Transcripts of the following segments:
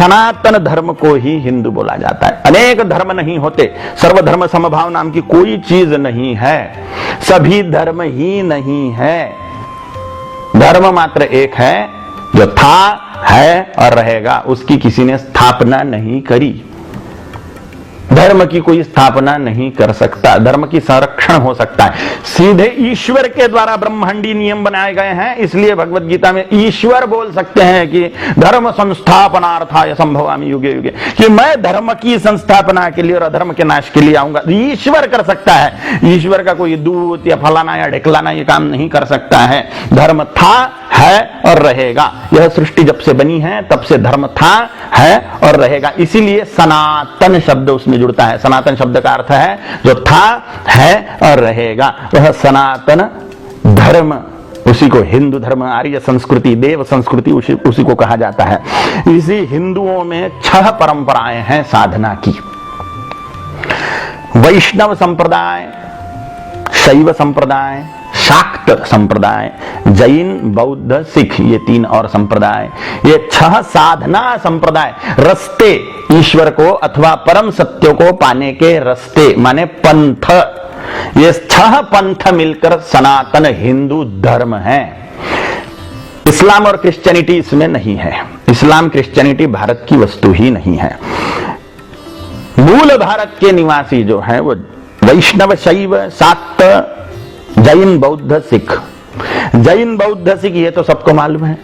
सनातन धर्म को ही हिंदू बोला जाता है। अनेक धर्म नहीं होते, सर्वधर्म समभाव नाम की कोई चीज नहीं है, सभी धर्म ही नहीं है। धर्म मात्र एक है जो था, है और रहेगा, उसकी किसी ने स्थापना नहीं करी। धर्म की कोई स्थापना नहीं कर सकता, धर्म की संरक्षण हो सकता है सीधे ईश्वर के द्वारा। ब्रह्मांडी नियम बनाए गए हैं, इसलिए भगवत गीता में ईश्वर बोल सकते हैं कि धर्म संस्थापनार्थाय संभवामि युगे युगे, कि मैं धर्म की संस्थापना के लिए और अधर्म के नाश के लिए आऊंगा। ईश्वर कर सकता है, ईश्वर का कोई दूत या फलाना या ढिकलाना ये काम नहीं कर सकता है। धर्म था, है और रहेगा। यह सृष्टि जब से बनी है तब से धर्म था, है और रहेगा। इसीलिए सनातन शब्द उसमें जुड़ता है। सनातन शब्द का अर्थ है जो था, है और रहेगा। वह सनातन धर्म, उसी को हिंदू धर्म, आर्य संस्कृति, देव संस्कृति उसी को कहा जाता है। इसी हिंदुओं में 6 परंपराएं हैं साधना की। वैष्णव संप्रदाय, शैव संप्रदाय, शाक्त संप्रदाय, जैन, बौद्ध, सिख, ये 3 और संप्रदाय। ये 6 साधना संप्रदाय, रस्ते, ईश्वर को अथवा परम सत्य को पाने के रस्ते माने पंथ। ये 6 पंथ मिलकर सनातन हिंदू धर्म है। इस्लाम और क्रिश्चियनिटी इसमें नहीं है। इस्लाम क्रिश्चियनिटी भारत की वस्तु ही नहीं है। मूल भारत के निवासी जो है वो वैष्णव, शैव, शाक्त, जैन, बौद्ध, सिख। जैन, बौद्ध, सिख ये तो सबको मालूम है,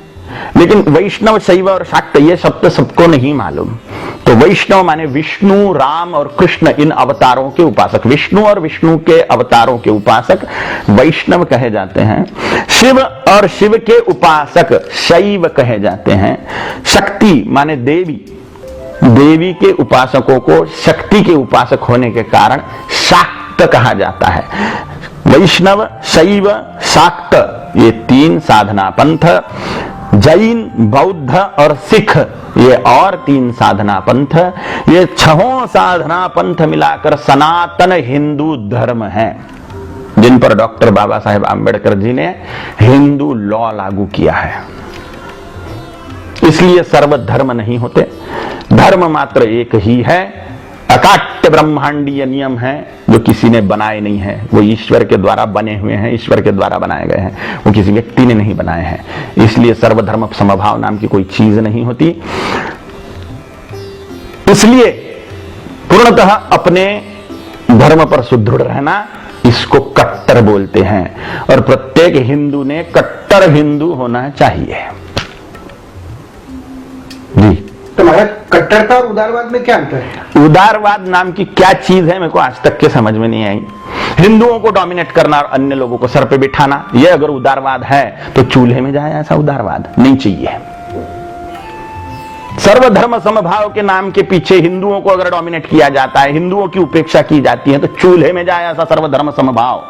लेकिन वैष्णव, शैव और शाक्त ये शब्द सबको नहीं मालूम। तो वैष्णव माने विष्णु, राम और कृष्ण, इन अवतारों के उपासक। विष्णु और विष्णु के अवतारों के उपासक वैष्णव कहे जाते हैं। शिव और शिव के उपासक शैव कहे जाते हैं। शक्ति माने देवी, देवी के उपासकों को शक्ति के उपासक होने के कारण शाक्त कहा जाता है। वैष्णव, शैव, शाक्त ये 3 साधना पंथ। जैन, बौद्ध और सिख ये और 3 साधना पंथ। ये 6 साधना पंथ मिलाकर सनातन हिंदू धर्म है, जिन पर डॉक्टर बाबा साहेब आंबेडकर जी ने हिंदू लॉ लागू किया है। इसलिए सर्वधर्म नहीं होते, धर्म मात्र एक ही है। अकाट्य ब्रह्मांडीय नियम है जो किसी ने बनाए नहीं है, वो ईश्वर के द्वारा बने हुए हैं, ईश्वर के द्वारा बनाए गए हैं, वो किसी व्यक्ति ने नहीं बनाए हैं। इसलिए सर्वधर्म समभाव नाम की कोई चीज नहीं होती। इसलिए पूर्णतः अपने धर्म पर सुदृढ़ रहना, इसको कट्टर बोलते हैं और प्रत्येक हिंदू ने कट्टर हिंदू होना चाहिए। जी, तो महाराज कट्टरता और उदारवाद में क्या अंतर है? उदारवाद नाम की क्या चीज है मेरे को आज तक के समझ में नहीं आई। हिंदुओं को डोमिनेट करना और अन्य लोगों को सर पे बिठाना, यह अगर उदारवाद है तो चूल्हे में जाए ऐसा उदारवाद नहीं चाहिए। सर्वधर्म समभाव के नाम के पीछे हिंदुओं को अगर डोमिनेट किया जाता है, हिंदुओं की उपेक्षा की जाती है, तो चूल्हे में जाए ऐसा सर्वधर्म समभाव।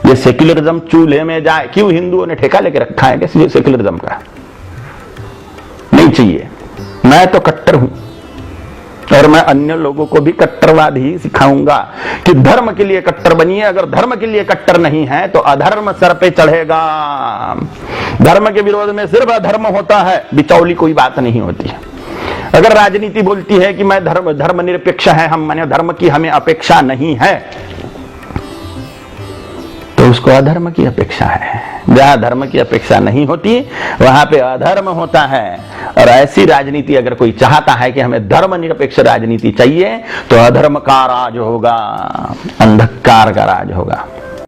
ये सेक्युलरिज्म चूल्हे में जाए, क्यों? हिंदुओं ने ठेका लेके रखा है क्या सेक्युलरिज्म का? नहीं चाहिए। मैं तो कट्टर हूं और मैं अन्य लोगों को भी कट्टरवाद ही सिखाऊंगा कि धर्म के लिए कट्टर बनिए। अगर धर्म के लिए कट्टर नहीं है तो अधर्म सर पे चढ़ेगा। धर्म के विरोध में सिर्फ अधर्म होता है, बिचौली कोई बात नहीं होती। अगर राजनीति बोलती है कि मैं धर्म निरपेक्ष है, हम माने धर्म की हमें अपेक्षा नहीं है, तो उसको अधर्म की अपेक्षा है। जहां धर्म की अपेक्षा नहीं होती वहां पे अधर्म होता है। और ऐसी राजनीति अगर कोई चाहता है कि हमें धर्म निरपेक्ष राजनीति चाहिए, तो अधर्म का राज होगा, अंधकार का राज होगा।